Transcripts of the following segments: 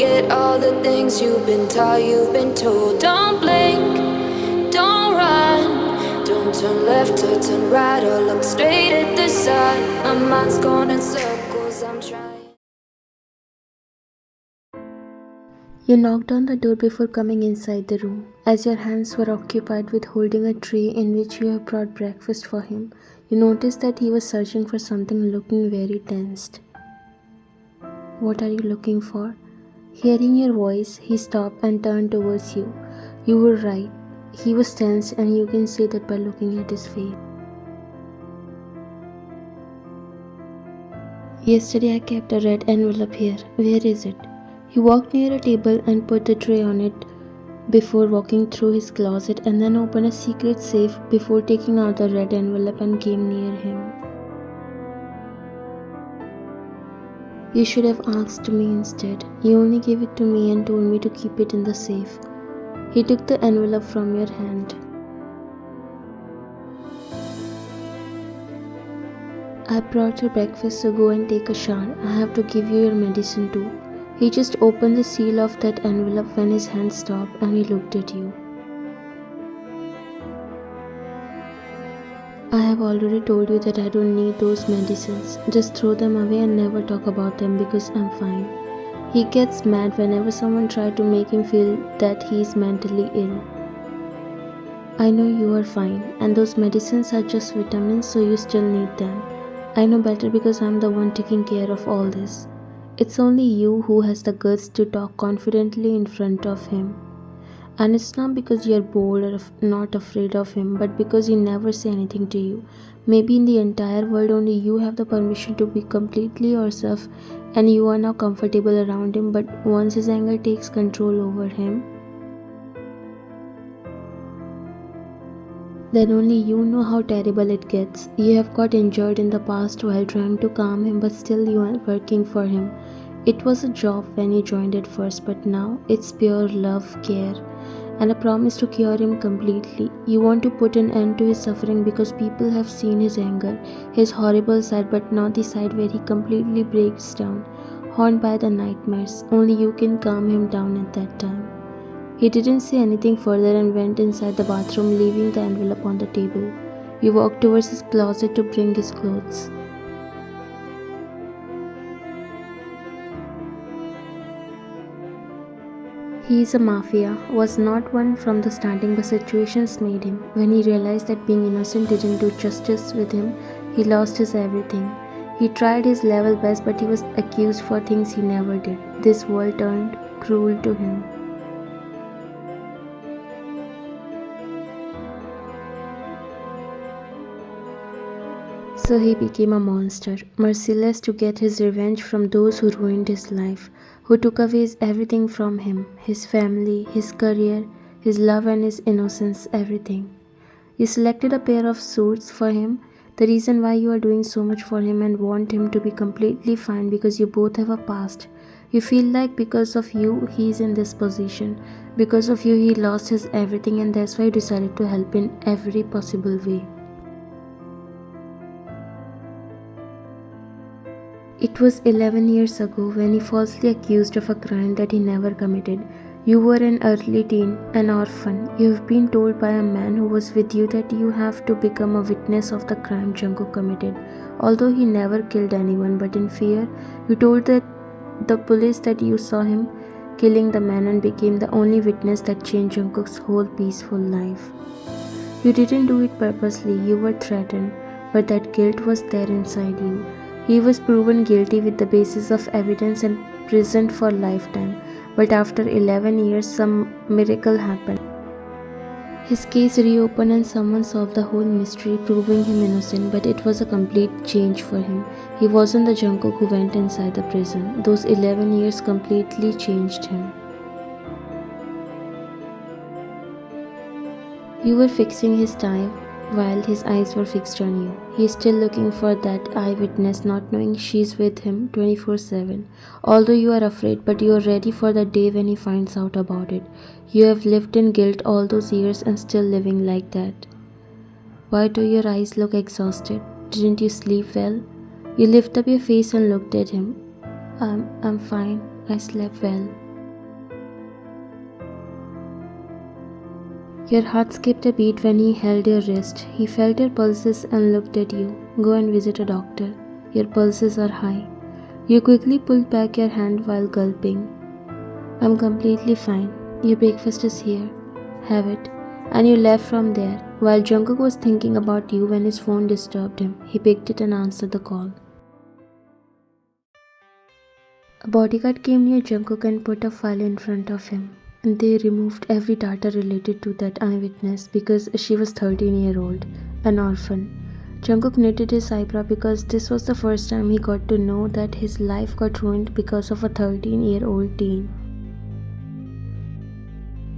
Forget all the things you've been taught, you've been told. Don't blink, don't run, don't turn left or turn right or look straight at the sun. My mind's going in circles, I'm trying. You knocked on the door before coming inside the room. As your hands were occupied with holding a tray in which you have brought breakfast for him, you noticed that he was searching for something, looking very tensed. What are you looking for? Hearing your voice, he stopped and turned towards you. You were right. He was tense, and you can see that by looking at his face. Yesterday I kept a red envelope here. Where is it? He walked near a table and put the tray on it before walking through his closet, and then opened a secret safe before taking out the red envelope and came near him. You should have asked me instead. You only gave it to me and told me to keep it in the safe. He took the envelope from your hand. I brought your breakfast, so go and take a shower. I have to give you your medicine too. He just opened the seal of that envelope when his hand stopped and he looked at you. I have already told you that I don't need those medicines. Just throw them away and never talk about them because I'm fine. He gets mad whenever someone tries to make him feel that he is mentally ill. I know you are fine, and those medicines are just vitamins, so you still need them. I know better because I'm the one taking care of all this. It's only you who has the guts to talk confidently in front of him. And it's not because you're bold or not afraid of him, but because he never say anything to you. Maybe in the entire world only you have the permission to be completely yourself, and you are now comfortable around him, but once his anger takes control over him, then only you know how terrible it gets. You have got injured in the past while trying to calm him, but still you are working for him. It was a job when you joined at first, but now it's pure love, care, and a promise to cure him completely. You want to put an end to his suffering because people have seen his anger, his horrible side, but not the side where he completely breaks down, haunted by the nightmares. Only you can calm him down at that time. He didn't say anything further and went inside the bathroom, leaving the envelope on the table. You walked towards his closet to bring his clothes. He is a mafia, was not one from the starting, but situations made him. When he realized that being innocent didn't do justice with him, he lost his everything. He tried his level best, but he was accused for things he never did. This world turned cruel to him. So he became a monster, merciless to get his revenge from those who ruined his life, who took away everything from him, his family, his career, his love and his innocence, everything. You selected a pair of suits for him, the reason why you are doing so much for him and want him to be completely fine because you both have a past. You feel like because of you he is in this position, because of you he lost his everything, and that's why you decided to help in every possible way. It was 11 years ago when he falsely accused of a crime that he never committed. You were an early teen, an orphan. You have been told by a man who was with you that you have to become a witness of the crime Jungkook committed. Although he never killed anyone, but in fear, you told the police that you saw him killing the man and became the only witness that changed Jungkook's whole peaceful life. You didn't do it purposely, you were threatened, but that guilt was there inside you. He was proven guilty with the basis of evidence and imprisoned for lifetime. But after 11 years, some miracle happened. His case reopened and someone solved the whole mystery, proving him innocent, but it was a complete change for him. He wasn't the Jungkook who went inside the prison. Those 11 years completely changed him. You were fixing his tie while his eyes were fixed on you. He is still looking for that eyewitness, not knowing she's with him 24/7. Although you are afraid, but you are ready for the day when he finds out about it. You have lived in guilt all those years and still living like that. Why do your eyes look exhausted? Didn't you sleep well? You lift up your face and looked at him. I'm fine. I slept well. Your heart skipped a beat when he held your wrist. He felt your pulses and looked at you. Go and visit a doctor. Your pulses are high. You quickly pulled back your hand while gulping. I'm completely fine. Your breakfast is here. Have it. And you left from there. While Jungkook was thinking about you when his phone disturbed him, he picked it and answered the call. A bodyguard came near Jungkook and put a file in front of him. And they removed every data related to that eyewitness because she was 13-year-old, an orphan. Jungkook knitted his eyebrow because this was the first time he got to know that his life got ruined because of a 13-year-old teen.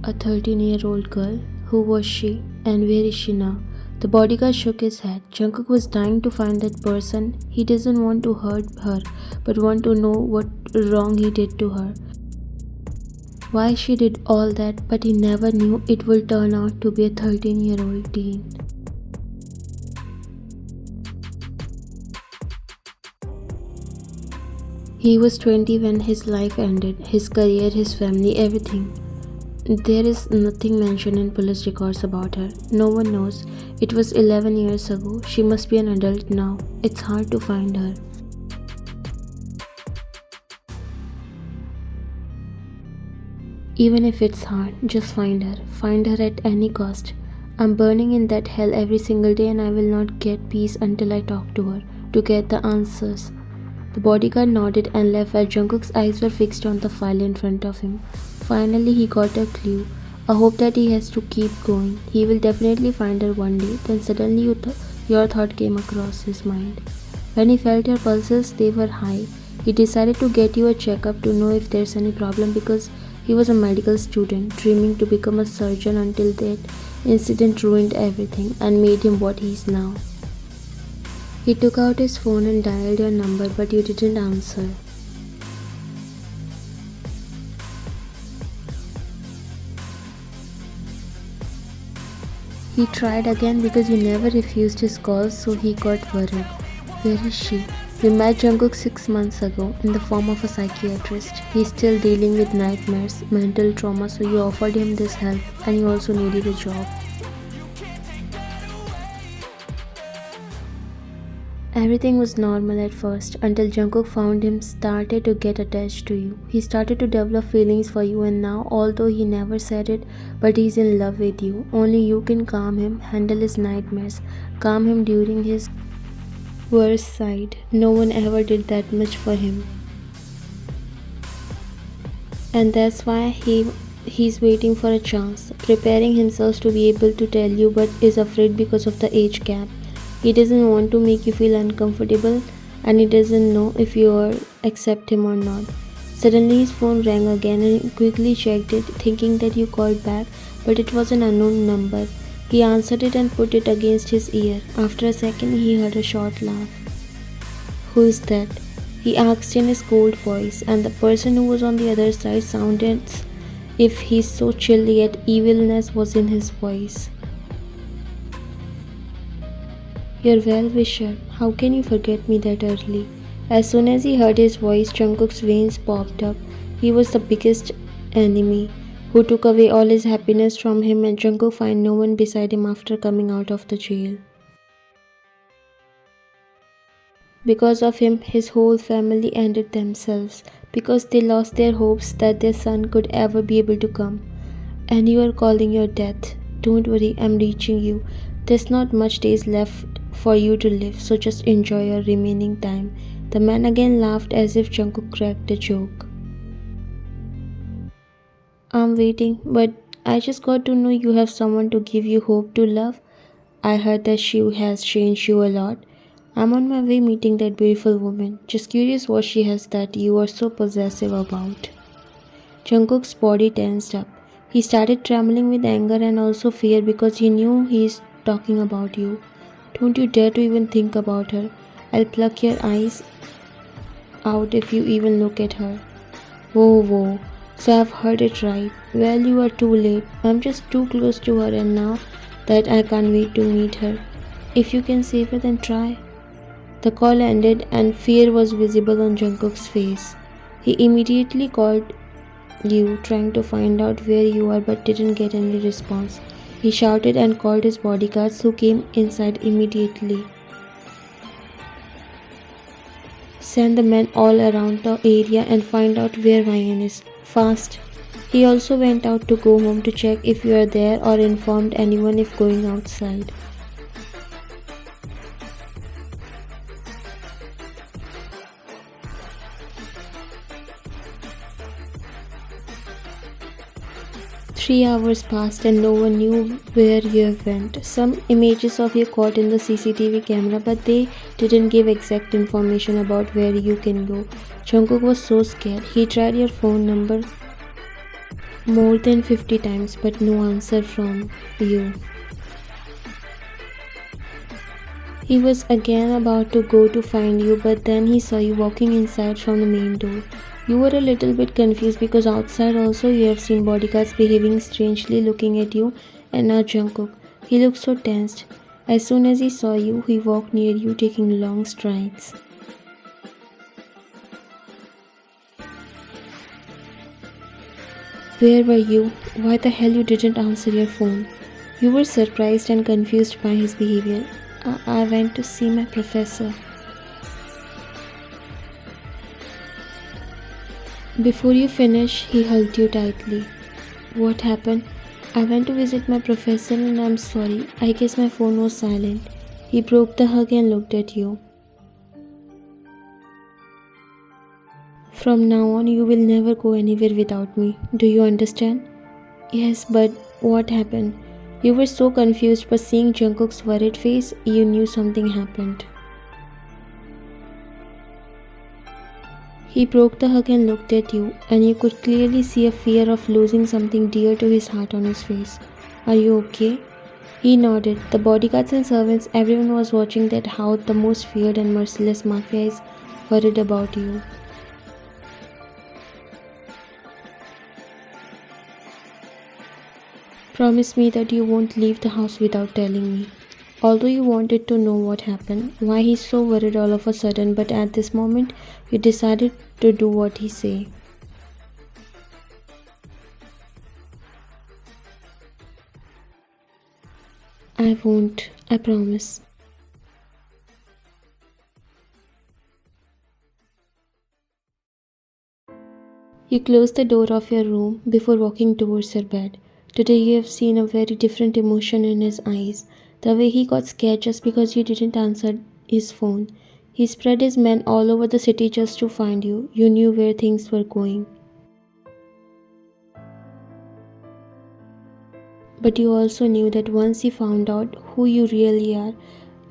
A 13-year-old girl? Who was she? And where is she now? The bodyguard shook his head. Jungkook was dying to find that person. He doesn't want to hurt her, but want to know what wrong he did to her. Why she did all that, but he never knew it would turn out to be a 13-year-old teen. He was 20 when his life ended, his career, his family, everything. There is nothing mentioned in police records about her. No one knows. It was 11 years ago. She must be an adult now. It's hard to find her. Even if it's hard, just find her. Find her at any cost. I'm burning in that hell every single day and I will not get peace until I talk to her, to get the answers. The bodyguard nodded and left while Jungkook's eyes were fixed on the file in front of him. Finally, he got a clue, a hope that he has to keep going. He will definitely find her one day. Then suddenly your thought came across his mind. When he felt your pulses, they were high. He decided to get you a checkup to know if there's any problem because he was a medical student, dreaming to become a surgeon until that incident ruined everything and made him what he is now. He took out his phone and dialed your number, but you didn't answer. He tried again because you never refused his calls, so he got worried. Where is she? You met Jungkook 6 months ago in the form of a psychiatrist. He's still dealing with nightmares, mental trauma, so you offered him this help and you also needed a job. Everything was normal at first until Jungkook found him started to get attached to you. He started to develop feelings for you and now, although he never said it, but he's in love with you. Only you can calm him, handle his nightmares, calm him during his worst side. No one ever did that much for him. And that's why he's waiting for a chance, preparing himself to be able to tell you but is afraid because of the age gap. He doesn't want to make you feel uncomfortable and he doesn't know if you accept him or not. Suddenly his phone rang again and he quickly checked it, thinking that you called back, but it was an unknown number. He answered it and put it against his ear. After a second he heard a short laugh. Who's that? He asked in his cold voice, and the person who was on the other side sounded as if his so chill yet evilness was in his voice. Your well-wisher, how can you forget me that early? As soon as he heard his voice, Jungkook's veins popped up. He was the biggest enemy, who took away all his happiness from him, and Jungkook found no one beside him after coming out of the jail. Because of him, his whole family ended themselves, because they lost their hopes that their son could ever be able to come. And you are calling your death. Don't worry, I'm reaching you. There's not much days left for you to live, so just enjoy your remaining time. The man again laughed as if Jungkook cracked a joke. I'm waiting, but I just got to know you have someone to give you hope to love. I heard that she has changed you a lot. I'm on my way meeting that beautiful woman. Just curious what she has that you are so possessive about. Jungkook's body tensed up. He started trembling with anger and also fear because he knew he's talking about you. Don't you dare to even think about her. I'll pluck your eyes out if you even look at her. Whoa. So I've heard it right. Well, you are too late. I'm just too close to her and now that I can't wait to meet her. If you can save her, then try. The call ended and fear was visible on Jungkook's face. He immediately called you, trying to find out where you are but didn't get any response. He shouted and called his bodyguards, who came inside immediately. Send the men all around the area and find out where Ryan is. Fast. He also went out to go home to check if you are there or informed anyone if going outside. "3 hours passed and no one knew where you went. Some images of you caught in the CCTV camera, but they didn't give exact information about where you can go." Jungkook was so scared. He tried your phone number more than 50 times, but no answer from you. He was again about to go to find you, but then he saw you walking inside from the main door. You were a little bit confused because outside also you have seen bodyguards behaving strangely, looking at you, and now Jungkook. He looked so tensed. As soon as he saw you, he walked near you, taking long strides. "Where were you? Why the hell you didn't answer your phone?" You were surprised and confused by his behavior. I went to see my professor." Before you finish, he hugged you tightly. "What happened?" "I went to visit my professor and I'm sorry. I guess my phone was silent." He broke the hug and looked at you. "From now on, you will never go anywhere without me. Do you understand?" "Yes, but what happened?" You were so confused, but seeing Jungkook's worried face, you knew something happened. He broke the hug and looked at you, and you could clearly see a fear of losing something dear to his heart on his face. "Are you okay?" He nodded. The bodyguards and servants, everyone was watching that how the most feared and merciless mafia is worried about you. "Promise me that you won't leave the house without telling me." Although you wanted to know what happened, why he's so worried all of a sudden, but at this moment, you decided to do what he say. "I won't, I promise." You closed the door of your room before walking towards your bed. Today you have seen a very different emotion in his eyes. The way he got scared just because you didn't answer his phone. He spread his men all over the city just to find you. You knew where things were going. But you also knew that once he found out who you really are,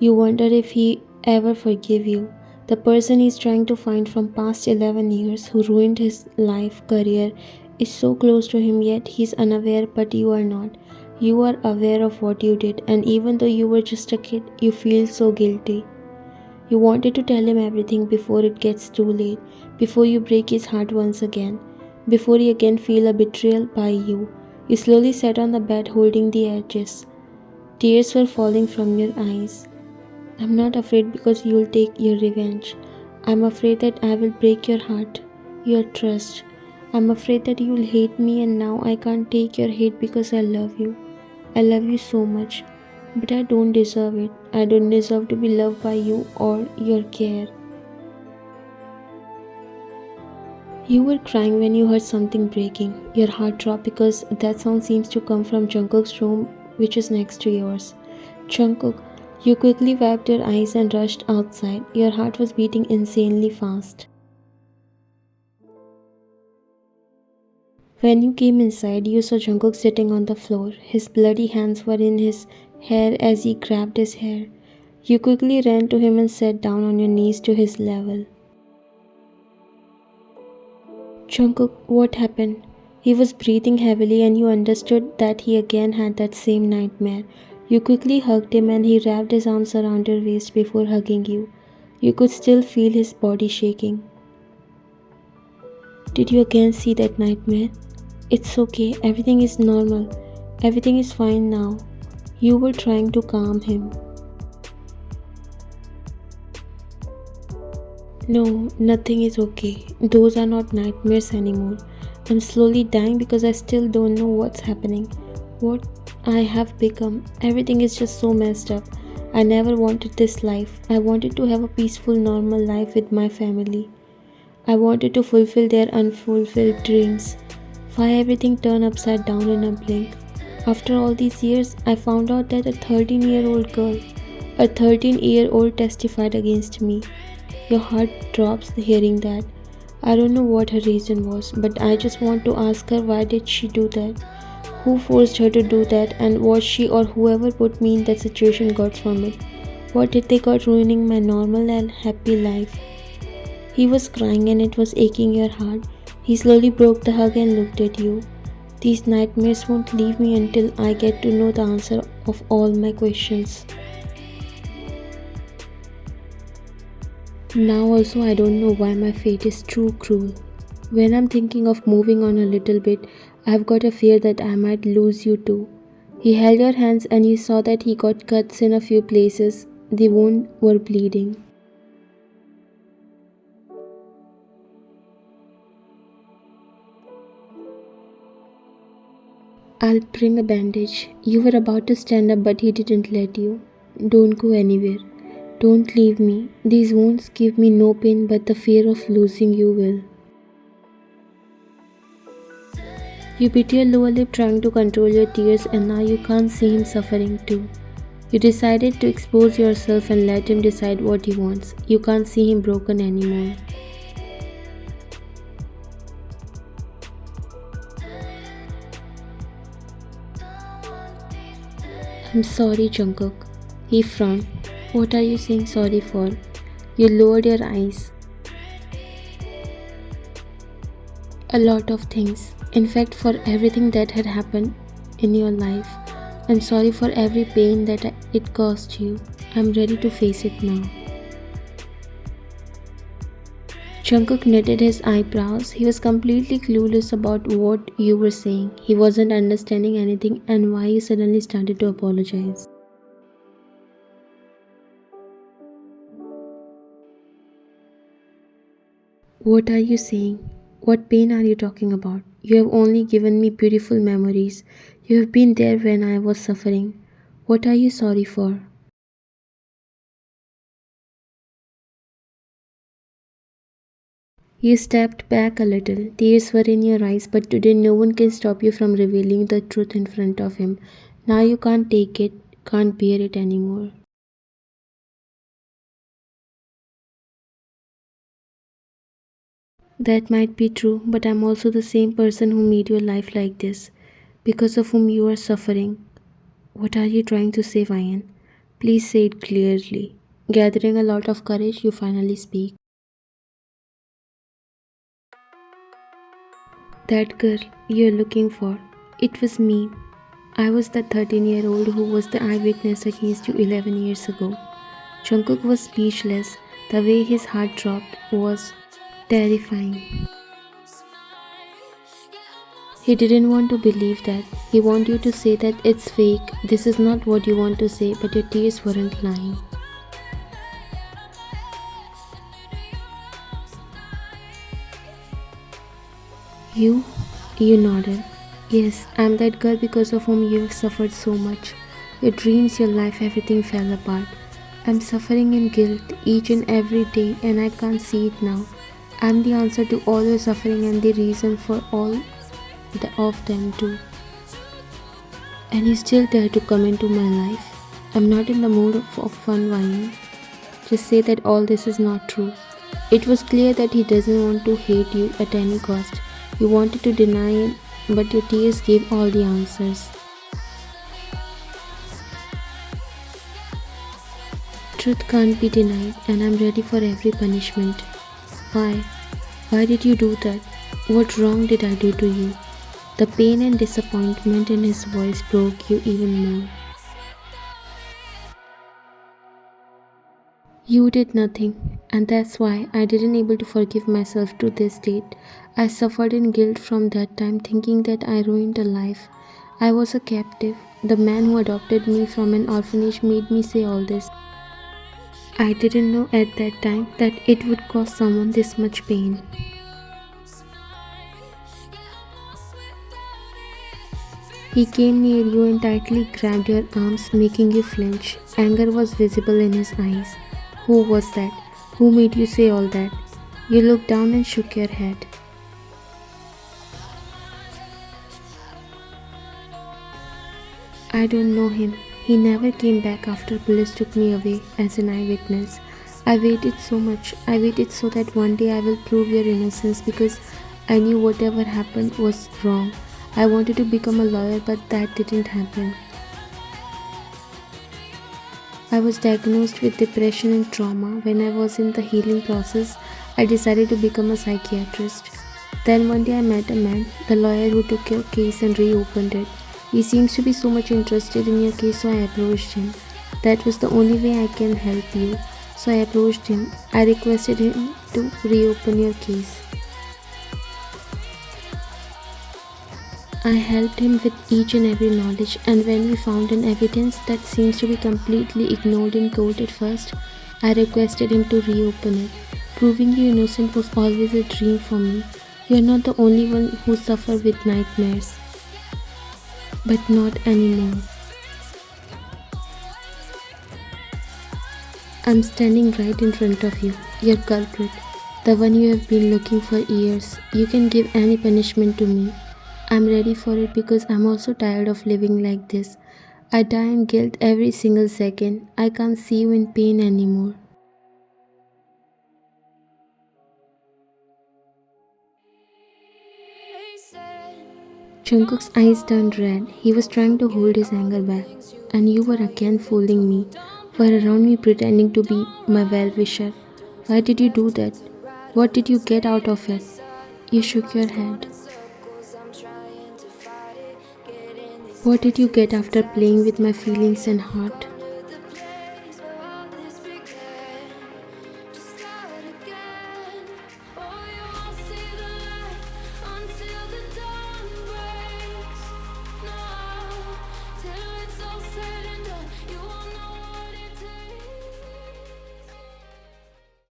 you wondered if he ever forgive you. The person he's trying to find from past 11 years who ruined his life, career, is so close to him, yet he's unaware, but you are not. You are aware of what you did, and even though you were just a kid, you feel so guilty. You wanted to tell him everything before it gets too late, before you break his heart once again, before he again feel a betrayal by you. You slowly sat on the bed holding the edges. Tears were falling from your eyes. "I'm not afraid because you'll take your revenge. I'm afraid that I will break your heart, your trust. I'm afraid that you'll hate me, and now I can't take your hate because I love you. I love you so much. But I don't deserve it. I don't deserve to be loved by you or your care." You were crying when you heard something breaking. Your heart dropped because that sound seems to come from Jungkook's room, which is next to yours. "Jungkook." You quickly wiped your eyes and rushed outside. Your heart was beating insanely fast. When you came inside, you saw Jungkook sitting on the floor. His bloody hands were in his hair as he grabbed his hair. You quickly ran to him and sat down on your knees to his level. "Jungkook, what happened?" He was breathing heavily, and you understood that he again had that same nightmare. You quickly hugged him and he wrapped his arms around your waist before hugging you. You could still feel his body shaking. "Did you again see that nightmare?" "It's okay, everything is normal. Everything is fine now." You were trying to calm him. "No, nothing is okay. Those are not nightmares anymore. I'm slowly dying because I still don't know what's happening." I have become. Everything is just so messed up. I never wanted this life. I wanted to have a peaceful, normal life with my family. I wanted to fulfill their unfulfilled dreams. Why everything turned upside down in a blink? After all these years, I found out that a 13-year-old girl, a 13-year-old testified against me. Your heart drops hearing that. I don't know what her reason was, but I just want to ask her, why did she do that? Who forced her to do that, and what she or whoever put me in that situation got from it? What did they got ruining my normal and happy life? He was crying and it was aching your heart. He slowly broke the hug and looked at you. These nightmares won't leave me until I get to know the answer of all my questions. Now also I don't know why my fate is too cruel. When I'm thinking of moving on a little bit, I've got a fear that I might lose you too. He held your hands and you saw that he got cuts in a few places. The wounds were bleeding. I'll bring a bandage. You were about to stand up, but he didn't let you. Don't go anywhere. Don't leave me. These wounds give me no pain, but the fear of losing you will. You bit your lower lip trying to control your tears, and now you can't see him suffering too. You decided to expose yourself and let him decide what he wants. You can't see him broken anymore. I'm sorry, Jungkook. He frowned. What are you saying sorry for? You lowered your eyes. A lot of things. In fact, for everything that had happened in your life. I'm sorry for every pain that it caused you. I'm ready to face it now. Jungkook knitted his eyebrows. He was completely clueless about what you were saying. He wasn't understanding anything and why you suddenly started to apologize. What are you saying? What pain are you talking about? You have only given me beautiful memories. You have been there when I was suffering. What are you sorry for? You stepped back a little. Tears were in your eyes, but today no one can stop you from revealing the truth in front of him. Now you can't take it, can't bear it anymore. That might be true, but I'm also the same person who made your life like this, because of whom you are suffering. What are you trying to say, Ryan? Please say it clearly. Gathering a lot of courage, you finally speak. That girl you're looking for, it was me. I was the 13-year-old who was the eyewitness against you 11 years ago. Jungkook was speechless. The way his heart dropped was terrifying. He didn't want to believe that. He wanted you to say that it's fake. This is not what you want to say, but your tears weren't lying. You? You nodded. Yes, I'm that girl because of whom you have suffered so much. Your dreams, your life, everything fell apart. I'm suffering in guilt each and every day, and I can't see it now. I'm the answer to all your suffering and the reason for all of them too. And you still dare to come into my life. I'm not in the mood of fun whining. Just say that all this is not true. It was clear that he doesn't want to hate you at any cost. You wanted to deny it, but your tears gave all the answers. Truth can't be denied, and I'm ready for every punishment. Why? Why did you do that? What wrong did I do to you? The pain and disappointment in his voice broke you even more. You did nothing, and that's why I didn't able to forgive myself to this date. I suffered in guilt from that time, thinking that I ruined a life. I was a captive. The man who adopted me from an orphanage made me say all this. I didn't know at that time that it would cause someone this much pain. He came near you and tightly grabbed your arms, making you flinch. Anger was visible in his eyes. Who was that? Who made you say all that? You looked down and shook your head. I don't know him. He never came back after police took me away as an eyewitness. I waited so much. I waited so that one day I will prove your innocence because I knew whatever happened was wrong. I wanted to become a lawyer, but that didn't happen. I was diagnosed with depression and trauma. When I was in the healing process, I decided to become a psychiatrist. Then one day I met a man, the lawyer who took your case and reopened it. He seems to be so much interested in your case, so I approached him. That was the only way I can help you. So I approached him. I requested him to reopen your case. I helped him with each and every knowledge, and when we found an evidence that seems to be completely ignored in court at first, I requested him to reopen it. Proving you innocent was always a dream for me. You are not the only one who suffered with nightmares. But not anymore. I'm standing right in front of you, your culprit, the one you have been looking for years. You can give any punishment to me. I'm ready for it because I'm also tired of living like this. I die in guilt every single second. I can't see you in pain anymore. Jungkook's eyes turned red. He was trying to hold his anger back. And you were again fooling me. Were around me pretending to be my well-wisher. Why did you do that? What did you get out of it? You shook your head. What did you get after playing with my feelings and heart?